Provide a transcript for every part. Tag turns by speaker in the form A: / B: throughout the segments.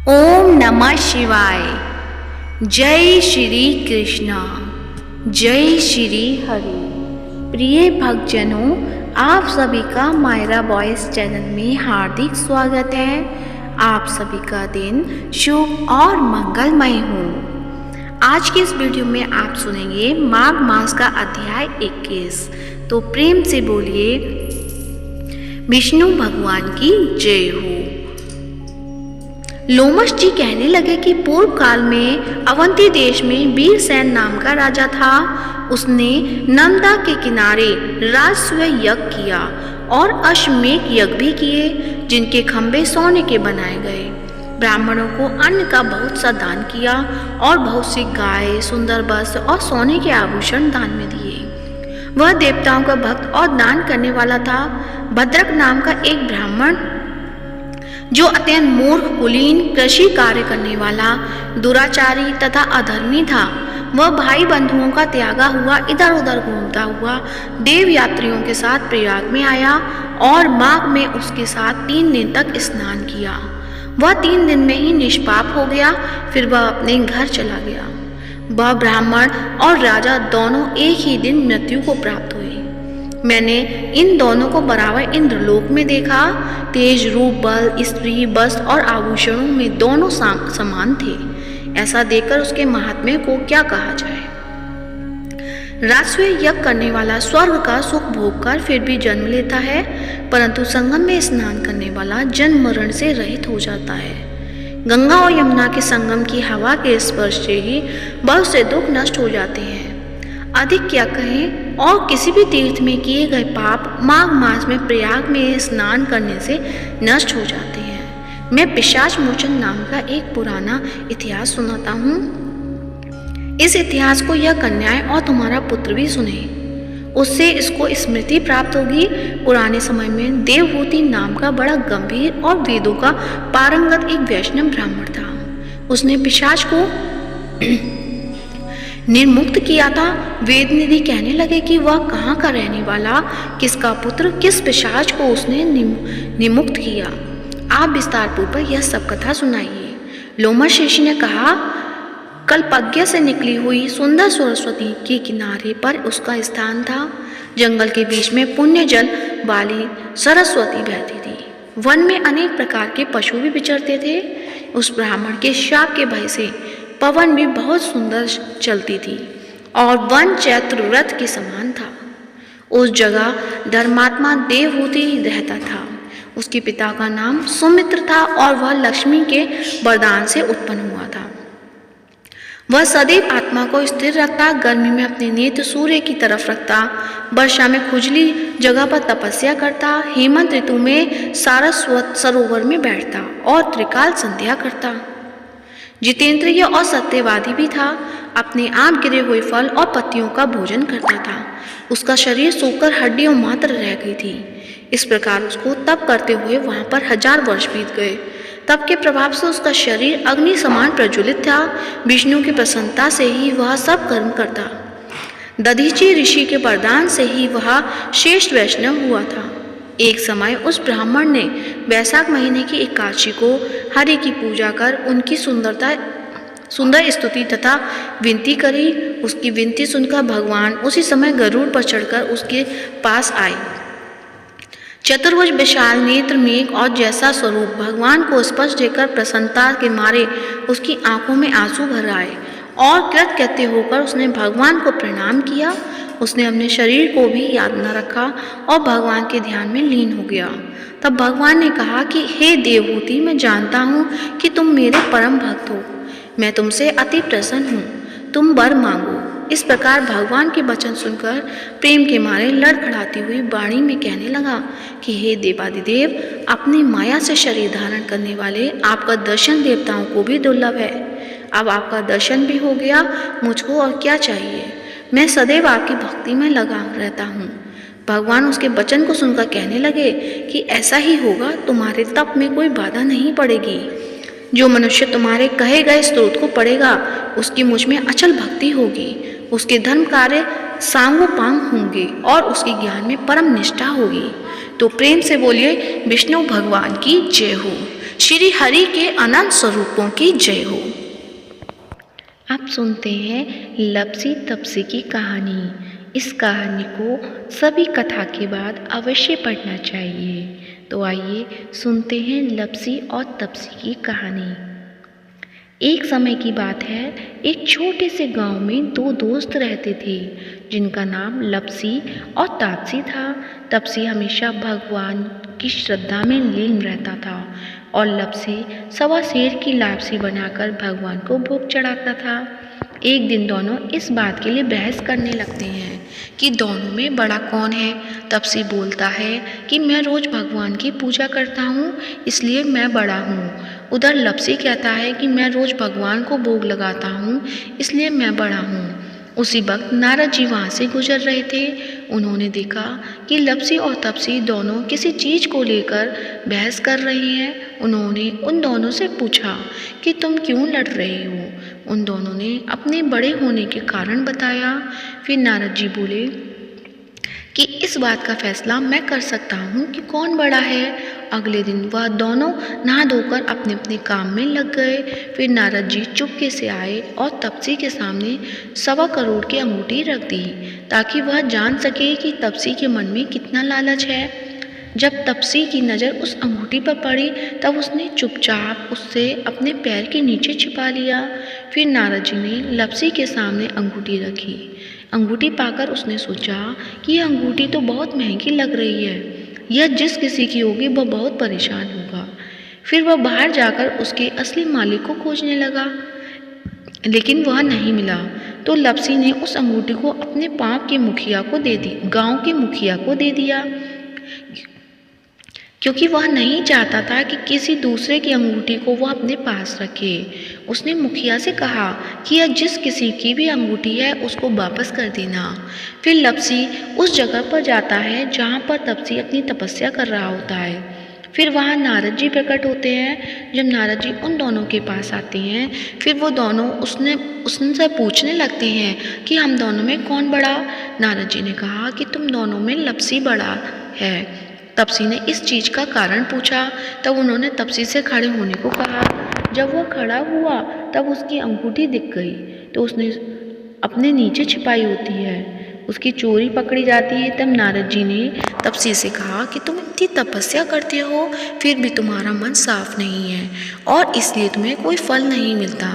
A: ओम नमः शिवाय। जय श्री कृष्ण, जय श्री हरि। प्रिय भक्तजनों, आप सभी का मायरा वॉइस चैनल में हार्दिक स्वागत है। आप सभी का दिन शुभ और मंगलमय हो। आज की इस वीडियो में आप सुनेंगे माघ मास का अध्याय 21। तो प्रेम से बोलिए विष्णु भगवान की जय हो। लोमश जी कहने लगे कि पूर्व काल में अवंती देश में वीरसेन नाम का राजा था। उसने नंदा के किनारे राजस्व यज्ञ किया और अश्वमेध यज्ञ भी किए, जिनके खंभे सोने के बनाए गए। ब्राह्मणों को अन्न का बहुत सा दान किया और बहुत सी गाय, सुंदर वस्त्र और सोने के आभूषण दान में दिए। वह देवताओं का भक्त और दान करने वाला था। भद्रक नाम का एक ब्राह्मण, जो अत्यंत मूर्ख, कुलीन, कृषि कार्य करने वाला, दुराचारी तथा अधर्मी था, वह भाई बंधुओं का त्यागा हुआ इधर उधर घूमता हुआ देव यात्रियों के साथ प्रयाग में आया और माघ में उसके साथ 3 दिन तक स्नान किया। वह 3 दिन में ही निष्पाप हो गया। फिर वह अपने घर चला गया। वह ब्राह्मण और राजा दोनों एक ही दिन मृत्यु को प्राप्त हुए। मैंने इन दोनों को बराबर इंद्रलोक में देखा। तेज, रूप, बल, स्त्री, वस्त्र और आभूषणों में दोनों समान थे। ऐसा देखकर उसके महात्म्य को क्या कहा जाए। राजस्व यज्ञ करने वाला स्वर्ग का सुख भोग कर फिर भी जन्म लेता है, परंतु संगम में स्नान करने वाला जन्म मरण से रहित हो जाता है। गंगा और यमुना के संगम की हवा के स्पर्श से ही बहुत से दुख नष्ट हो जाते हैं। अधिक क्या कहें, और किसी भी तीर्थ में किए गए पाप माघ मास में प्रयाग में स्नान करने से नष्ट हो जाते हैं। मैं पिशाच मोचन नाम का एक पुराना इतिहास सुनाता हूँ। इस इतिहास को यह कन्याएं और तुम्हारा पुत्र भी सुने, उससे इसको स्मृति प्राप्त होगी। पुराने समय में देवहूति नाम का बड़ा गंभीर और वेदों का पारंगत एक वैष्णव ब्राह्मण था। उसने पिशाच को निर्मुक्त किया था। वेद निधि कहने लगे कि वह कहाँ का रहने वाला, किसका पुत्र, किस पिशाच को उसने निमुक्त किया। आप विस्तार पूर्वक यह सब कथा सुनाइए। लोमश ऋषि ने कहा, कल्पज्ञ से निकली हुई सुंदर सरस्वती के किनारे पर उसका स्थान था। जंगल के बीच में पुण्य जल वाली सरस्वती बहती थी। वन में अनेक प्रकार के पशु भी विचरते थे। उस ब्राह्मण के शाप के भय से पवन भी बहुत सुंदर चलती थी और वन चैत्र रथ के समान था। उस जगह धर्मात्मा देवहूति रहता था। उसके पिता का नाम सुमित्र था और वह लक्ष्मी के वरदान से उत्पन्न हुआ था। वह सदैव आत्मा को स्थिर रखता, गर्मी में अपने नेत्र सूर्य की तरफ रखता, वर्षा में खुजली जगह पर तपस्या करता, हेमंत ऋतु में सारस्वत सरोवर में बैठता और त्रिकाल संध्या करता। जितेंद्रिय और सत्यवादी भी था। अपने आप गिरे हुए फल और पत्तियों का भोजन करता था। उसका शरीर सूखकर हड्डियों मात्र रह गई थी। इस प्रकार उसको तप करते हुए वहां पर 1000 वर्ष बीत गए। तप के प्रभाव से उसका शरीर अग्नि समान प्रज्वलित था। विष्णु की प्रसन्नता से ही वह सब कर्म करता। दधीची ऋषि के वरदान से ही वह श्रेष्ठ वैष्णव हुआ था। एक समय उस ब्राह्मण ने वैशाख महीने की एकादशी को हरि की पूजा कर उनकी सुंदर स्तुति तथा विनती करी। उसकी विनती सुनकर भगवान उसी समय गरुड़ पर चढ़कर उसके पास आए। चतुर्भुज, विशाल नेत्र, मेघ और जैसा स्वरूप भगवान को स्पर्श देकर प्रसन्नता के मारे उसकी आंखों में आंसू भर आए और कृतकृत्य होकर उसने भगवान को प्रणाम किया। उसने अपने शरीर को भी याद न रखा और भगवान के ध्यान में लीन हो गया। तब भगवान ने कहा कि हे देवहूति, मैं जानता हूँ कि तुम मेरे परम भक्त हो। मैं तुमसे अति प्रसन्न हूँ। तुम वर मांगो। इस प्रकार भगवान के वचन सुनकर प्रेम के मारे लड़खड़ाती हुई वाणी में कहने लगा कि हे देवादिदेव, अपनी माया से शरीर धारण करने वाले आपका दर्शन देवताओं को भी दुर्लभ है। अब आपका दर्शन भी हो गया, मुझको और क्या चाहिए। मैं सदैव आपकी भक्ति में लगा रहता हूँ। भगवान उसके वचन को सुनकर कहने लगे कि ऐसा ही होगा, तुम्हारे तप में कोई बाधा नहीं पड़ेगी। जो मनुष्य तुम्हारे कहे गए स्रोत को पढ़ेगा, उसकी मुझ में अचल भक्ति होगी। उसके धर्म कार्य सांगोपांग होंगे और उसके ज्ञान में परम निष्ठा होगी। तो प्रेम से बोलिए विष्णु भगवान की जय हो। श्री हरि के अनंत स्वरूपों की जय हो। अब सुनते हैं लपसी तपसी की कहानी। इस कहानी को सभी कथा के बाद अवश्य पढ़ना चाहिए। तो आइए सुनते हैं लपसी और तपसी की कहानी। एक समय की बात है, एक छोटे से गांव में दो दोस्त रहते थे जिनका नाम लपसी और तापसी था। तपसी हमेशा भगवान की श्रद्धा में लीन रहता था और लपसी सवा सेर की लापसी बनाकर भगवान को भोग चढ़ाता था। एक दिन दोनों इस बात के लिए बहस करने लगते हैं कि दोनों में बड़ा कौन है। तपसी बोलता है कि मैं रोज भगवान की पूजा करता हूँ, इसलिए मैं बड़ा हूँ। उधर लपसी कहता है कि मैं रोज भगवान को भोग लगाता हूँ, इसलिए मैं बड़ा हूँ। उसी वक्त नारद जी वहाँ से गुजर रहे थे। उन्होंने देखा कि लपसी और तपसी दोनों किसी चीज़ को लेकर बहस कर रहे हैं। उन्होंने उन दोनों से पूछा कि तुम क्यों लड़ रहे हो। उन दोनों ने अपने बड़े होने के कारण बताया। फिर नारद जी बोले कि इस बात का फैसला मैं कर सकता हूँ कि कौन बड़ा है। अगले दिन वह दोनों नहा धोकर अपने अपने काम में लग गए। फिर नारद जी चुपके से आए और तपसी के सामने 1.25 करोड़ की अंगूठी रख दी ताकि वह जान सके कि तपसी के मन में कितना लालच है। जब तपसी की नज़र उस अंगूठी पर पड़ी तब उसने चुपचाप उससे अपने पैर के नीचे छिपा लिया। फिर नारद जी ने लपसी के सामने अंगूठी रखी। अंगूठी पाकर उसने सोचा कि यह अंगूठी तो बहुत महंगी लग रही है, यह जिस किसी की होगी वह बहुत परेशान होगा। फिर वह बाहर जाकर उसके असली मालिक को खोजने लगा, लेकिन वह नहीं मिला। तो लपसी ने उस अंगूठी को अपने गाँव के मुखिया को दे दिया, क्योंकि वह नहीं चाहता था कि किसी दूसरे की अंगूठी को वह अपने पास रखे। उसने मुखिया से कहा कि यह जिस किसी की भी अंगूठी है उसको वापस कर देना। फिर लपसी उस जगह पर जाता है जहाँ पर तपसी अपनी तपस्या कर रहा होता है। फिर वहाँ नारद जी प्रकट होते हैं। जब नारद जी उन दोनों के पास आते हैं, फिर वो दोनों उनसे पूछने लगते हैं कि हम दोनों में कौन बड़ा। नारद जी ने कहा कि तुम दोनों में लपसी बड़ा है। तपसी ने इस चीज़ का कारण पूछा। तब उन्होंने तपसी से खड़े होने को कहा। जब वह खड़ा हुआ तब उसकी अंगूठी दिख गई, तो उसने अपने नीचे छिपाई होती है, उसकी चोरी पकड़ी जाती है। तब नारद जी ने तपसी से कहा कि तुम इतनी तपस्या करते हो फिर भी तुम्हारा मन साफ नहीं है और इसलिए तुम्हें कोई फल नहीं मिलता।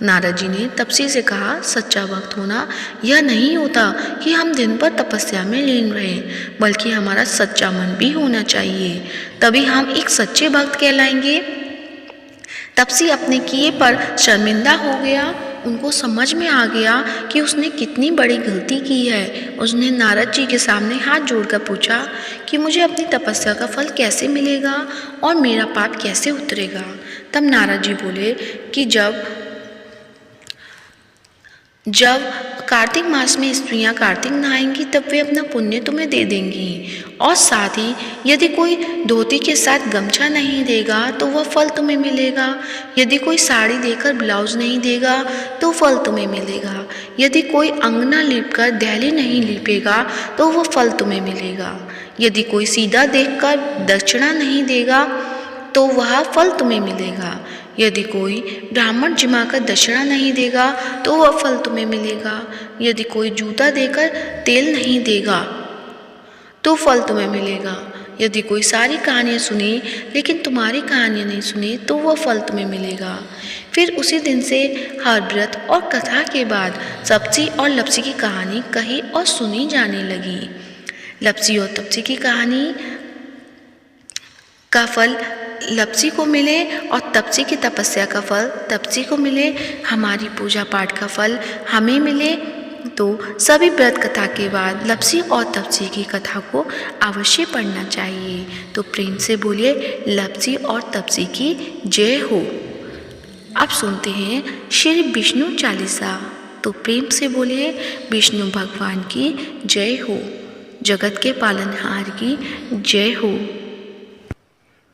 A: नारद जी ने तपसी से कहा, सच्चा भक्त होना यह नहीं होता कि हम दिन भर तपस्या में लीन रहें, बल्कि हमारा सच्चा मन भी होना चाहिए, तभी हम एक सच्चे भक्त कहलाएंगे। तपसी अपने किए पर शर्मिंदा हो गया। उनको समझ में आ गया कि उसने कितनी बड़ी गलती की है। उसने नारद जी के सामने हाथ जोड़कर पूछा कि मुझे अपनी तपस्या का फल कैसे मिलेगा और मेरा पाप कैसे उतरेगा। तब नारद जी बोले कि जब कार्तिक मास में स्त्रियां कार्तिक नहाएंगी तब वे अपना पुण्य तुम्हें दे देंगी, और साथ ही यदि कोई धोती के साथ गमछा नहीं देगा तो वह फल तुम्हें मिलेगा। यदि कोई साड़ी देकर ब्लाउज नहीं देगा तो फल तुम्हें मिलेगा। यदि कोई अंगना लीपकर दहली नहीं लीपेगा तो वह फल तुम्हें मिलेगा। यदि कोई सीधा देखकर दक्षिणा नहीं देगा तो वह फल तुम्हें मिलेगा। यदि कोई ब्राह्मण जिमाकर दक्षिणा नहीं देगा तो वह फल तुम्हें मिलेगा। यदि कोई जूता देकर तेल नहीं देगा तो फल तुम्हें मिलेगा। यदि कोई सारी कहानियाँ सुने लेकिन तुम्हारी कहानियाँ नहीं सुने तो वह फल तुम्हें मिलेगा। फिर उसी दिन से हर व्रत और कथा के बाद तपसी और लपसी की कहानी कही और सुनी जाने लगी। लपसी और तपसी की कहानी का फल लपसी को मिले और तपसी की तपस्या का फल तपसी को मिले, हमारी पूजा पाठ का फल हमें मिले। तो सभी व्रत कथा के बाद लपसी और तपसी की कथा को अवश्य पढ़ना चाहिए। तो प्रेम से बोलिए लपसी और तपसी की जय हो। अब सुनते हैं श्री विष्णु चालीसा। तो प्रेम से बोलिए विष्णु भगवान की जय हो, जगत के पालनहार की जय हो।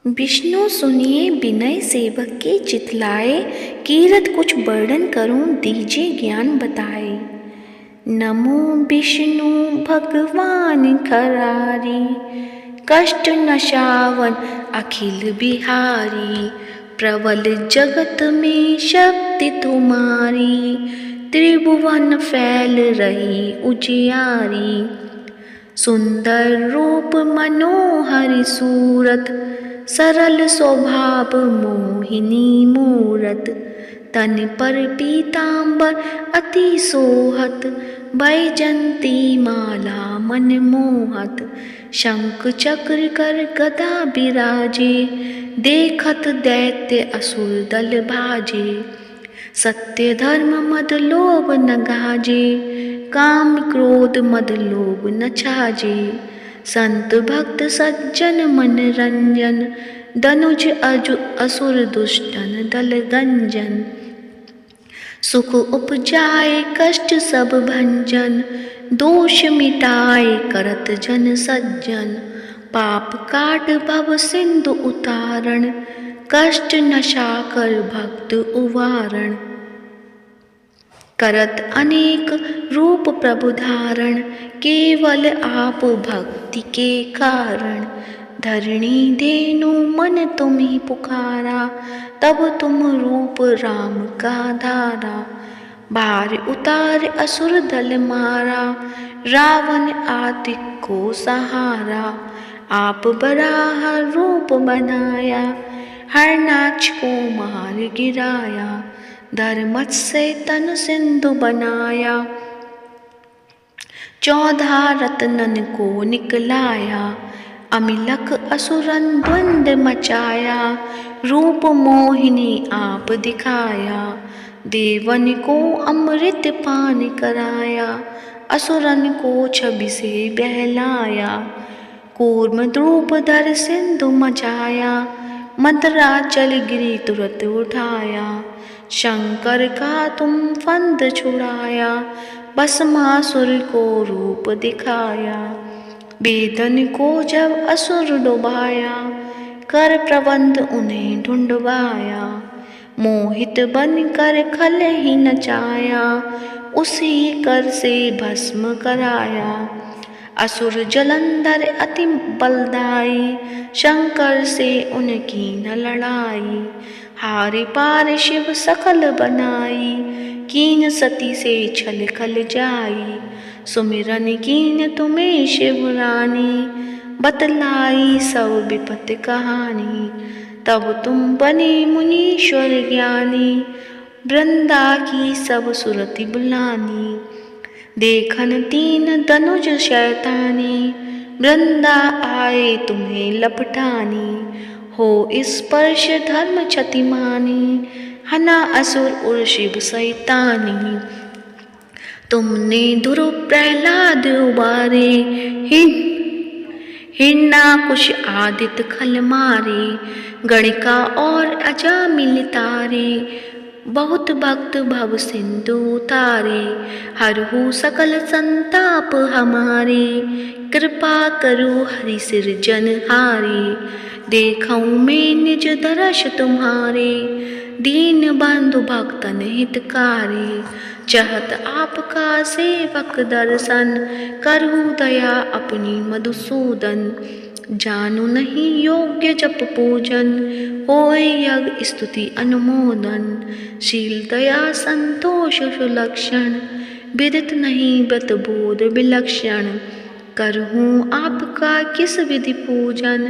A: विष्णु सुनिए विनय सेवक के चितलाए, कीरत कुछ वर्णन करूं दीजिए ज्ञान बताए। नमो विष्णु भगवान खरारी, कष्ट नशावन अखिल बिहारी, प्रबल जगत में शक्ति तुम्हारी, त्रिभुवन फैल रही उजियारी। सुंदर रूप मनोहरी सूरत, सरल स्वभाव मोहिनी मूरत। तन पर पीतांबर अति सोहत, बैजंती माला मन मोहत। शंख चक्र कर गदा बिराजे, देखत दैत्य असुर दल भाजे। सत्य धर्म मद लोभ न गाजे, काम क्रोध मद लोभ न छाजे। संत भक्त सज्जन मन रंजन, दनुज असुर दुष्टन दल गंजन। सुख उपजाए कष्ट सब भंजन, दोष मिटाए करत जन सज्जन। पाप काट भव सिंधु उतारण, कष्ट नशा कर भक्त उवारण। करत अनेक रूप प्रभु धारण, केवल आप भक्ति के कारण। धरणी धेनु मन तुम्ही पुकारा, तब तुम रूप राम का धारा। भार उतार असुर दल मारा, रावण आदि को सहारा। आप बराह रूप बनाया, हरनाक्ष को मार गिराया। धर्मत से तन सिंधु बनाया, 14 रत्नन को निकलाया। अमिलक असुरन द्वंद मचाया, रूप मोहिनी आप दिखाया। देवन को अमृत पान कराया, असुरन को छवि से बहलाया। कूर्म द्रूप धर सिंधु मचाया, मदराचल गिरी तुरत उठाया। शंकर का तुम फंद छुड़ाया, भस्मासुर को रूप दिखाया। वेदन को जब असुर डुबाया, कर प्रबंध उन्हें ढूंढवाया। मोहित बन कर खल ही नचाया, उसी कर से भस्म कराया। असुर जलंधर अति बलदाई, शंकर से उनकी न लड़ाई। हारे पार शिव सकल बनाई, कीन सती से छल खल जाई। सुमिरन कीन तुम्हें शिव रानी, बतलाई सब विपत कहानी। तब तुम बने मुनीश्वर ज्ञानी, वृंदा की सब सुरति बुलानी। देखन 3 धनुज शैतानी, वृंदा आए तुम्हें लपटानी। हो स्पर्श धर्म क्षतिमानी, हना असुर उर शिव सैतानी। तुमने दुर प्रहलाद उबारे, हिरणाकुश आदित्य खल मारे। गणिका और अजामिल तारे, बहुत भक्त भव सिंधु उतारे। हरहु सकल संताप हमारे, कृपा करो हरि सिरजनहारे। देखऊँ मैं निज दर्श तुम्हारे, दीन बंधु भक्तन हितकारी। चाहत आपका सेवक दर्शन, करहु दया अपनी मधुसूदन। जानु नहीं योग्य जप पूजन, होय यज्ञ स्तुति अनुमोदन। शील दया संतोष सुलक्षण, विदित नहीं व्रत बोध विलक्षण। करहूँ आपका किस विधि पूजन,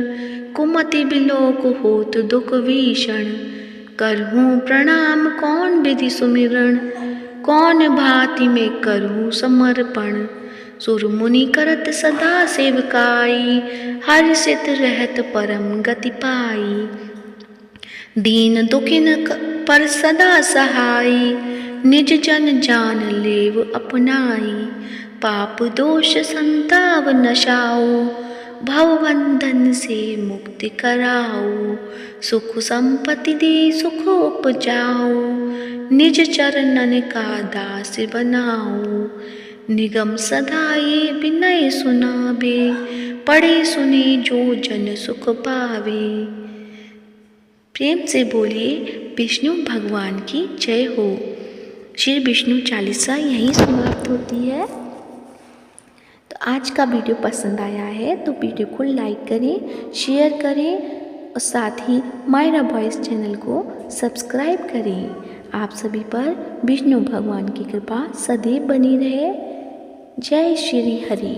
A: कुमति बिलोक होत दुख भीषण। करहूँ प्रणाम कौन विधि सुमिरण, कौन भांति में करूँ समर्पण। सुर मुनि करत सदा सेवकाई, हर्षित रहत परम गति पाई। दीन दुखिन पर सदा सहाई, निज जन जान लेव अपनाई। पाप दोष संताप नशाओ, भवबंधन से मुक्ति कराओ। सुख संपत्ति दे सुख उपजाओ, निज चरणन का दास बनाओ। निगम सदा ये विनय सुनावे, पढ़े सुने जो जन सुख पावे। प्रेम से बोलिए विष्णु भगवान की जय हो। श्री विष्णु चालीसा यहीं समाप्त होती है। तो तो आज का वीडियो पसंद आया है तो वीडियो को लाइक करें, शेयर करें और साथ ही मायरा वॉइस चैनल को सब्सक्राइब करें। आप सभी पर विष्णु भगवान की कृपा सदैव बनी रहे। जय श्री हरि।